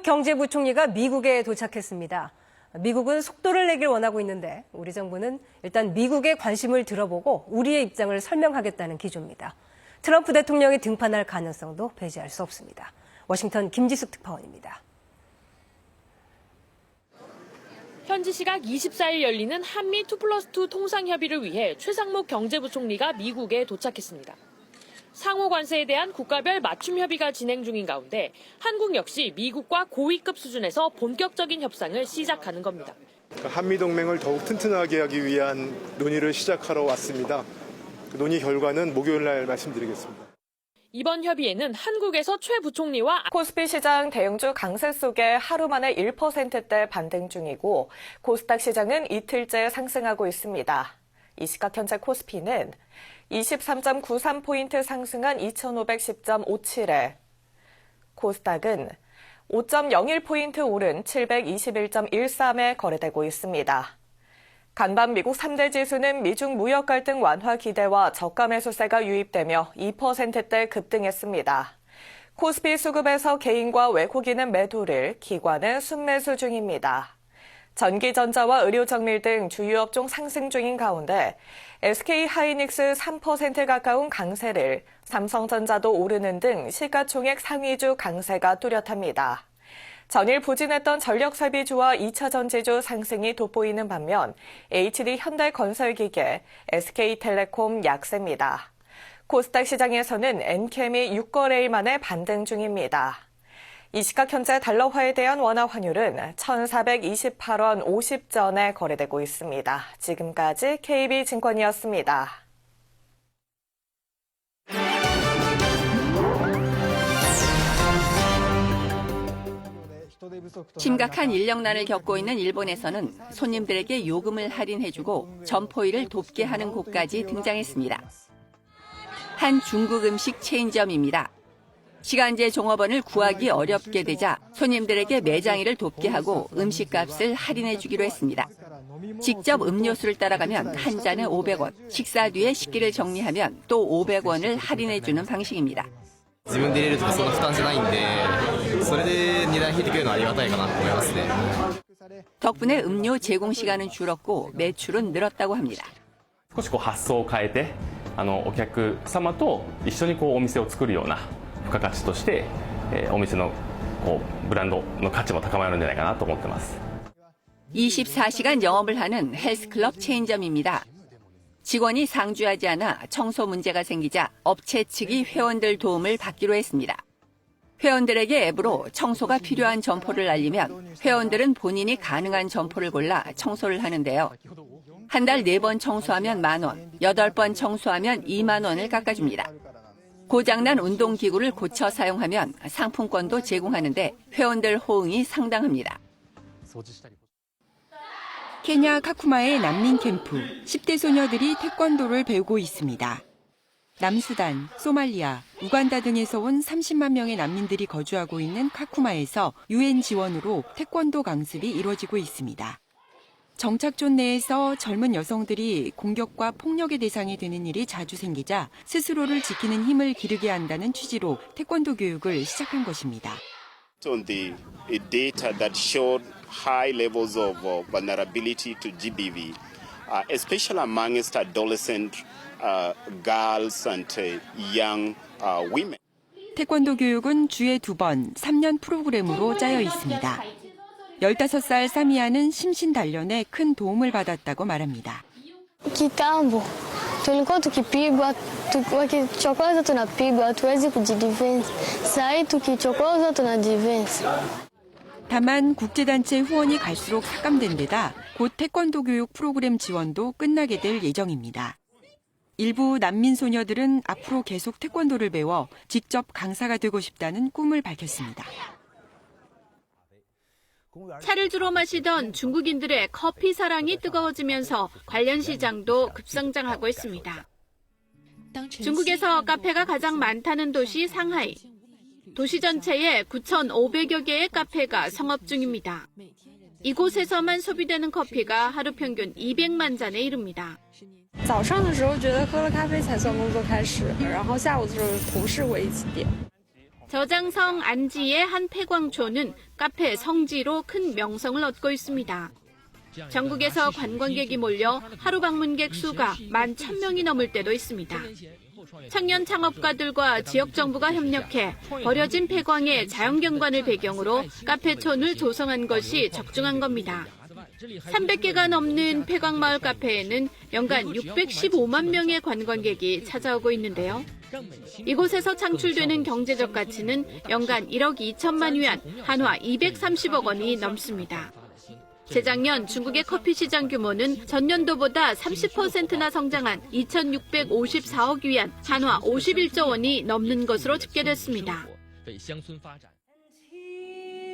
경제부총리가 미국에 도착했습니다. 미국은 속도를 내길 원하고 있는데 우리 정부는 일단 미국의 관심을 들어보고 우리의 입장을 설명하겠다는 기조입니다. 트럼프 대통령이 등판할 가능성도 배제할 수 없습니다. 워싱턴 김지숙 특파원입니다. 현지 시각 24일 열리는 한미 2+2 통상협의를 위해 최상목 경제부총리가 미국에 도착했습니다. 상호 관세에 대한 국가별 맞춤 협의가 진행 중인 가운데 한국 역시 미국과 고위급 수준에서 본격적인 협상을 시작하는 겁니다. 한미 동맹을 더욱 튼튼하게 하기 위한 논의를 시작하러 왔습니다. 그 논의 결과는 목요일 날 말씀드리겠습니다. 이번 협의에는 한국에서 최 부총리와 코스피 시장 대형주 강세 속에 하루 만에 1%대 반등 중이고 코스닥 시장은 이틀째 상승하고 있습니다. 이 시각 현재 코스피는 23.93포인트 상승한 2510.57에 코스닥은 5.01포인트 오른 721.13에 거래되고 있습니다. 간밤 미국 3대 지수는 미중 무역 갈등 완화 기대와 저가 매수세가 유입되며 2%대 급등했습니다. 코스피 수급에서 개인과 외국인은 매도를, 기관은 순매수 중입니다. 전기전자와 의료정밀 등 주요 업종 상승 중인 가운데 SK하이닉스 3% 가까운 강세를, 삼성전자도 오르는 등 시가총액 상위주 강세가 뚜렷합니다. 전일 부진했던 전력사비주와 2차전지주 상승이 돋보이는 반면 HD현대건설기계, SK텔레콤 약세입니다. 코스닥 시장에서는 엔캠이 6거래일 만에 반등 중입니다. 이 시각 현재 달러화에 대한 원화 환율은 1,428원 50전에 거래되고 있습니다. 지금까지 KB증권이었습니다. 심각한 인력난을 겪고 있는 일본에서는 손님들에게 요금을 할인해주고 점포일을 돕게 하는 곳까지 등장했습니다. 한 중국 음식 체인점입니다. 시간제 종업원을 구하기 어렵게 되자 손님들에게 매장일을 돕게 하고 음식값을 할인해주기로 했습니다. 직접 음료수를 따라가면 한 잔에 500원, 식사 뒤에 식기를 정리하면 또 500원을 할인해주는 방식입니다. 自分で入れるとかそんな負担じゃないんで、それで値段引いてくれるのはありがたいかなと思いますね。 덕분에 음료 제공 시간은 줄었고 매출은 늘었다고 합니다. 少し発想を変えて、お客様と一緒にお店を作るような付加価値として、お店のブランドの価値も高まるんじゃないかなと思ってます。 24시간 영업을 하는 헬스클럽 체인점입니다. 직원이 상주하지 않아 청소 문제가 생기자 업체 측이 회원들 도움을 받기로 했습니다. 회원들에게 앱으로 청소가 필요한 점포를 알리면 회원들은 본인이 가능한 점포를 골라 청소를 하는데요. 한 달 4번 청소하면 만원, 8번 청소하면 2만 원을 깎아줍니다. 고장난 운동기구를 고쳐 사용하면 상품권도 제공하는데 회원들 호응이 상당합니다. 케냐 카쿠마의 난민 캠프, 10대 소녀들이 태권도를 배우고 있습니다. 남수단, 소말리아, 우간다 등에서 온 30만 명의 난민들이 거주하고 있는 카쿠마에서 UN 지원으로 태권도 강습이 이루어지고 있습니다. 정착존 내에서 젊은 여성들이 공격과 폭력의 대상이 되는 일이 자주 생기자 스스로를 지키는 힘을 기르게 한다는 취지로 태권도 교육을 시작한 것입니다. On the data that showed high levels of vulnerability to GBV, especially amongst adolescent girls and young women. 태권도 교육은 주에 2번, 3년 프로그램으로 짜여 있습니다. 15살 사미아는 심신 단련에 큰 도움을 받았다고 말합니다. Kitambo tulikuwa tukipigwa, wakichokoza tunapigwa, hatuwezi kujidefense. Sasa hii tukichokozwa tunadefense. 다만 국제단체 후원이 갈수록 삭감된 데다 곧 태권도 교육 프로그램 지원도 끝나게 될 예정입니다. 일부 난민 소녀들은 앞으로 계속 태권도를 배워 직접 강사가 되고 싶다는 꿈을 밝혔습니다. 차를 주로 마시던 중국인들의 커피 사랑이 뜨거워지면서 관련 시장도 급성장하고 있습니다. 중국에서 카페가 가장 많다는 도시 상하이. 도시 전체에 9,500여 개의 카페가 성업 중입니다. 이곳에서만 소비되는 커피가 하루 평균 200만 잔에 이릅니다. 早上的时候觉得喝了咖啡才算工作开始，然后下午的时候同事会一起点。 저장성 안지의 한 폐광초는 카페 성지로 큰 명성을 얻고 있습니다. 전국에서 관광객이 몰려 하루 방문객 수가 11,000명이 넘을 때도 있습니다. 청년 창업가들과 지역 정부가 협력해 버려진 폐광의 자연경관을 배경으로 카페촌을 조성한 것이 적중한 겁니다. 300개가 넘는 폐광마을 카페에는 연간 615만 명의 관광객이 찾아오고 있는데요. 이곳에서 창출되는 경제적 가치는 연간 1억 2천만 위안, 한화 230억 원이 넘습니다. 재작년 중국의 커피 시장 규모는 전년도보다 30%나 성장한 2,654억 위안, 한화 51조 원이 넘는 것으로 집계됐습니다.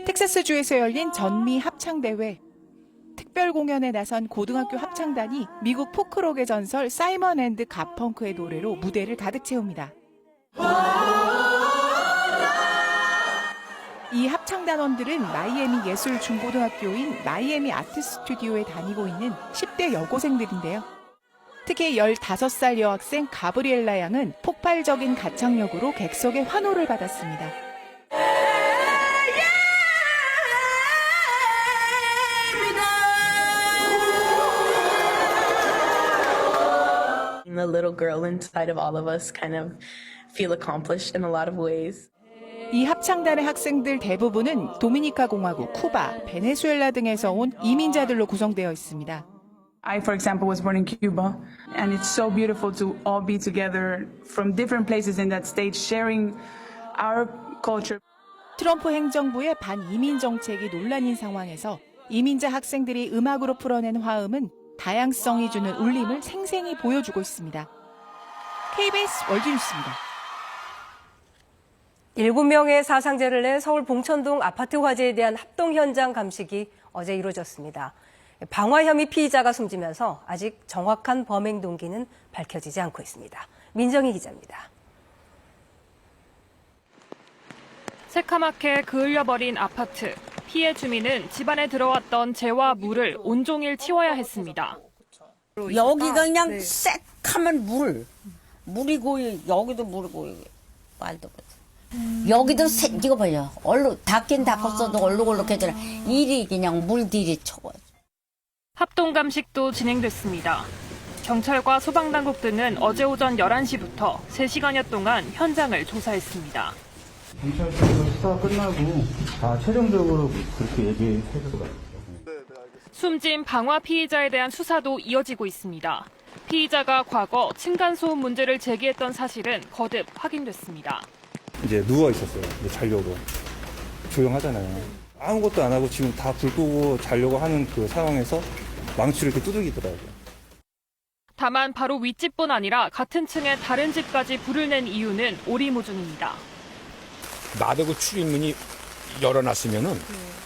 텍사스주에서 열린 전미 합창대회. 특별 공연에 나선 고등학교 합창단이 미국 포크록의 전설 사이먼 앤드 가펑크의 노래로 무대를 가득 채웁니다. 이 합창단원들은 마이애미 예술중고등학교인 마이애미 아트 스튜디오에 다니고 있는 10대 여고생들인데요. 특히 15살 여학생 가브리엘라 양은 폭발적인 가창력으로 객석의 환호를 받았습니다. The little girl inside of all of us kind of feel accomplished in a lot of ways. 이 합창단의 학생들 대부분은 도미니카 공화국, 쿠바, 베네수엘라 등에서 온 이민자들로 구성되어 있습니다. I, for example, was born in Cuba, and it's so beautiful to all be together from different places in that state, sharing our culture. 트럼프 행정부의 반이민 정책이 논란인 상황에서 이민자 학생들이 음악으로 풀어낸 화음은 다양성이 주는 울림을 생생히 보여주고 있습니다. KBS 월드뉴스입니다. 7명의 사상자를 낸 서울 봉천동 아파트 화재에 대한 합동 현장 감식이 어제 이루어졌습니다. 방화 혐의 피의자가 숨지면서 아직 정확한 범행 동기는 밝혀지지 않고 있습니다. 민정희 기자입니다. 새카맣게 그을려버린 아파트. 피해 주민은 집안에 들어왔던 재와 물을 온종일 치워야 했습니다. 여기가 그냥 새카만 물이 고이, 여기도 물이 고이, 말도 못해. 여기도 이거 봐요. 닦긴 닦았어도 얼룩얼룩해지나 일이 그냥 물들이 쳐요. 합동 감식도 진행됐습니다. 경찰과 소방당국 등은 어제 오전 11시부터 3시간여 동안 현장을 조사했습니다. 경찰서에서 수사가 끝나고 다 최종적으로 그렇게 얘기해줄 것 같아요. 숨진 방화 피의자에 대한 수사도 이어지고 있습니다. 피의자가 과거 층간소음 문제를 제기했던 사실은 거듭 확인됐습니다. 이제 누워 있었어요. 이제 자려고. 조용하잖아요. 아무것도 안 하고 지금 다 불 끄고 자려고 하는 그 상황에서 망치를 이렇게 두들기더라고요. 다만 바로 윗집뿐 아니라 같은 층의 다른 집까지 불을 낸 이유는 오리무중입니다. 나대고 출입문이 열어놨으면은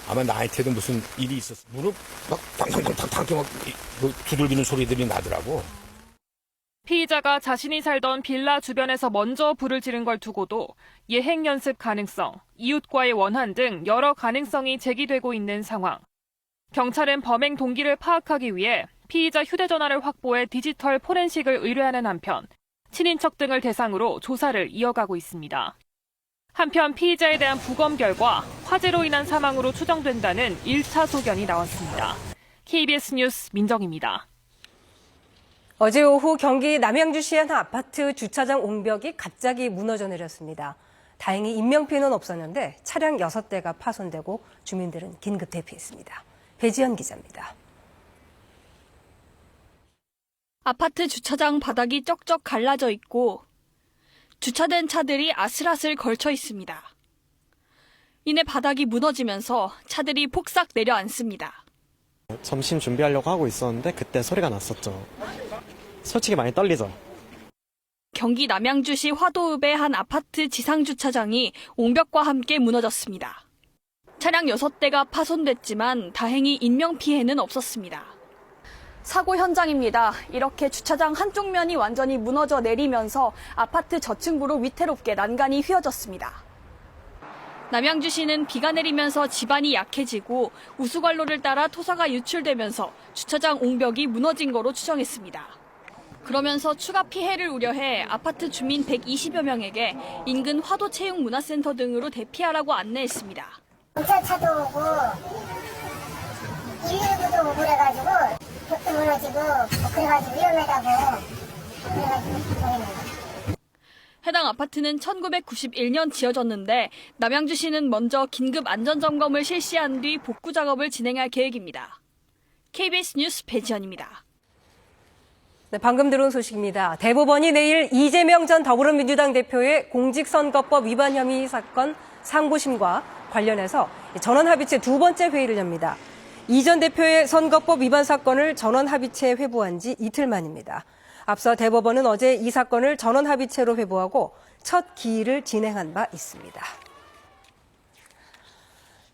아마 나한테도 무슨 일이 있었어. 문을 막 탕탕탕탕탕 막 두들기는 소리들이 나더라고. 피의자가 자신이 살던 빌라 주변에서 먼저 불을 지른 걸 두고도 예행 연습 가능성, 이웃과의 원한 등 여러 가능성이 제기되고 있는 상황. 경찰은 범행 동기를 파악하기 위해 피의자 휴대전화를 확보해 디지털 포렌식을 의뢰하는 한편 친인척 등을 대상으로 조사를 이어가고 있습니다. 한편 피의자에 대한 부검 결과 화재로 인한 사망으로 추정된다는 1차 소견이 나왔습니다. KBS 뉴스 민정입니다. 어제 오후 경기 남양주시의 한 아파트 주차장 옹벽이 갑자기 무너져 내렸습니다. 다행히 인명피해는 없었는데 차량 6대가 파손되고 주민들은 긴급 대피했습니다. 배지연 기자입니다. 아파트 주차장 바닥이 쩍쩍 갈라져 있고 주차된 차들이 아슬아슬 걸쳐 있습니다. 이내 바닥이 무너지면서 차들이 폭삭 내려앉습니다. 점심 준비하려고 하고 있었는데 그때 소리가 났었죠. 솔직히 많이 떨리죠. 경기 남양주시 화도읍의 한 아파트 지상주차장이 옹벽과 함께 무너졌습니다. 차량 6대가 파손됐지만 다행히 인명피해는 없었습니다. 사고 현장입니다. 이렇게 주차장 한쪽 면이 완전히 무너져 내리면서 아파트 저층부로 위태롭게 난간이 휘어졌습니다. 남양주시는 비가 내리면서 지반이 약해지고 우수관로를 따라 토사가 유출되면서 주차장 옹벽이 무너진 거로 추정했습니다. 그러면서 추가 피해를 우려해 아파트 주민 120여 명에게 인근 화도체육문화센터 등으로 대피하라고 안내했습니다. 경찰차도 오고 119도 오고 그래가지고 벽도 무너지고 그래가지고 위험하다고 그래가지고 해당 아파트는 1991년 지어졌는데 남양주시는 먼저 긴급 안전점검을 실시한 뒤 복구 작업을 진행할 계획입니다. KBS 뉴스 배지연입니다. 네, 방금 들어온 소식입니다. 대법원이 내일 이재명 전 더불어민주당 대표의 공직선거법 위반 혐의 사건 상고심과 관련해서 전원합의체 두 번째 회의를 엽니다. 이 전 대표의 선거법 위반 사건을 전원합의체에 회부한 지 이틀 만입니다. 앞서 대법원은 어제 이 사건을 전원합의체로 회부하고 첫 기일을 진행한 바 있습니다.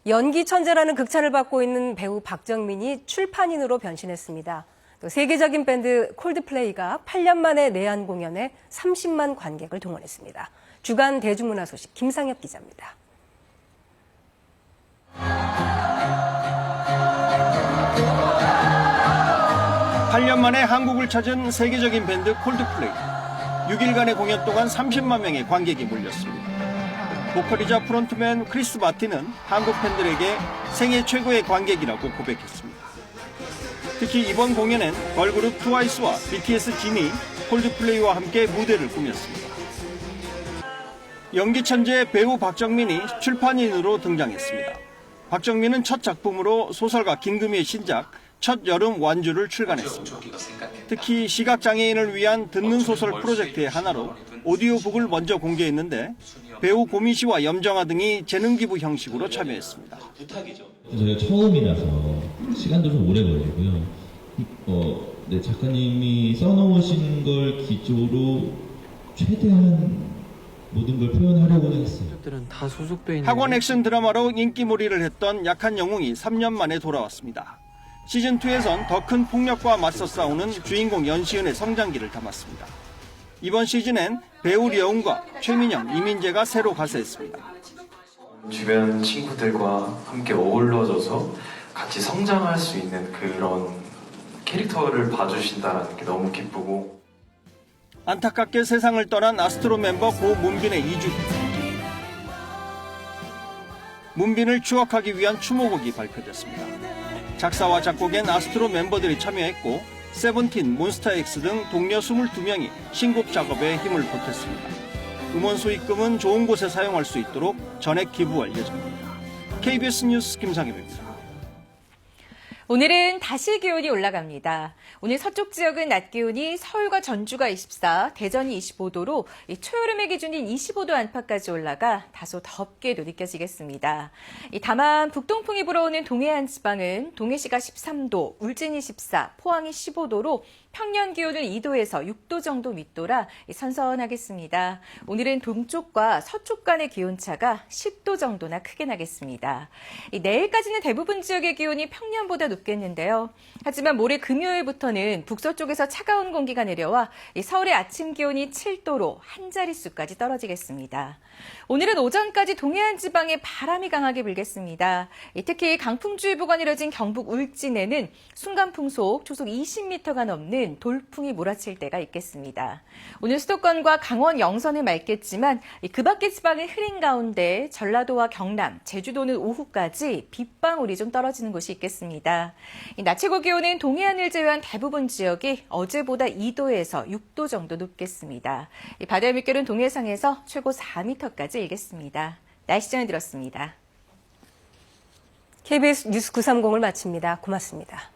연기 천재라는 극찬을 받고 있는 배우 박정민이 출판인으로 변신했습니다. 또 세계적인 밴드 콜드플레이가 8년 만에 내한 공연에 30만 관객을 동원했습니다. 주간 대중문화 소식 김상엽 기자입니다. 팔 년 만에 한국을 찾은 세계적인 밴드 콜드플레이. 6일간의 공연 동안 30만 명의 관객이 몰렸습니다. 보컬이자 프론트맨 크리스 마틴은 한국 팬들에게 생애 최고의 관객이라고 고백했습니다. 특히 이번 공연엔 걸그룹 트와이스와 BTS 진이 콜드플레이와 함께 무대를 꾸몄습니다. 연기 천재 배우 박정민이 출판인으로 등장했습니다. 박정민은 첫 작품으로 소설가 김금희의 신작 첫 여름 완주를 출간했습니다. 특히 시각장애인을 위한 듣는 소설 프로젝트의 하나로 오디오북을 먼저 공개했는데 배우 고민 씨와 염정아 등이 재능 기부 형식으로 참여했습니다. 저희가 처음이라서 시간도 좀 오래 걸리고요. 네, 작가님이 써놓으신 걸 기조로 최대한 모든 걸 표현하려고 했어요. 학원 액션 드라마로 인기몰이를 했던 약한 영웅이 3년 만에 돌아왔습니다. 시즌2에선 더 큰 폭력과 맞서 싸우는 주인공 연시은의 성장기를 담았습니다. 이번 시즌엔 배우 려운과 최민영, 이민재가 새로 가세했습니다. 주변 친구들과 함께 어울러져서 같이 성장할 수 있는 그런 캐릭터를 봐주신다는 게 너무 기쁘고 안타깝게 세상을 떠난 아스트로 멤버 고 문빈의 이주. 문빈을 추억하기 위한 추모곡이 발표됐습니다. 작사와 작곡엔 아스트로 멤버들이 참여했고 세븐틴, 몬스타엑스 등 동료 22명이 신곡 작업에 힘을 보탰습니다. 음원 수익금은 좋은 곳에 사용할 수 있도록 전액 기부할 예정입니다. KBS 뉴스 김상엽입니다. 오늘은 다시 기온이 올라갑니다. 오늘 서쪽 지역은 낮 기온이 서울과 전주가 24, 대전이 25도로 초여름의 기준인 25도 안팎까지 올라가 다소 덥게도 느껴지겠습니다. 다만 북동풍이 불어오는 동해안 지방은 동해시가 13도, 울진이 14, 포항이 15도로 평년 기온을 2도에서 6도 정도 윗돌아 선선하겠습니다. 오늘은 동쪽과 서쪽 간의 기온차가 10도 정도나 크게 나겠습니다. 내일까지는 대부분 지역의 기온이 평년보다 높겠는데요. 하지만 모레 금요일부터는 북서쪽에서 차가운 공기가 내려와 서울의 아침 기온이 7도로 한 자릿수까지 떨어지겠습니다. 오늘은 오전까지 동해안 지방에 바람이 강하게 불겠습니다. 특히 강풍주의보가 내려진 경북 울진에는 순간풍속 초속 20m가 넘는 돌풍이 몰아칠 때가 있겠습니다. 오늘 수도권과 강원 영서는 맑겠지만 그 밖의 지방은 흐린 가운데 전라도와 경남, 제주도는 오후까지 빗방울이 좀 떨어지는 곳이 있겠습니다. 낮 최고 기온은 동해안을 제외한 대부분 지역이 어제보다 2도에서 6도 정도 높겠습니다. 바다의 물결은 동해상에서 최고 4m까지 일겠습니다. 날씨 전해드렸습니다. KBS 뉴스 930을 마칩니다. 고맙습니다.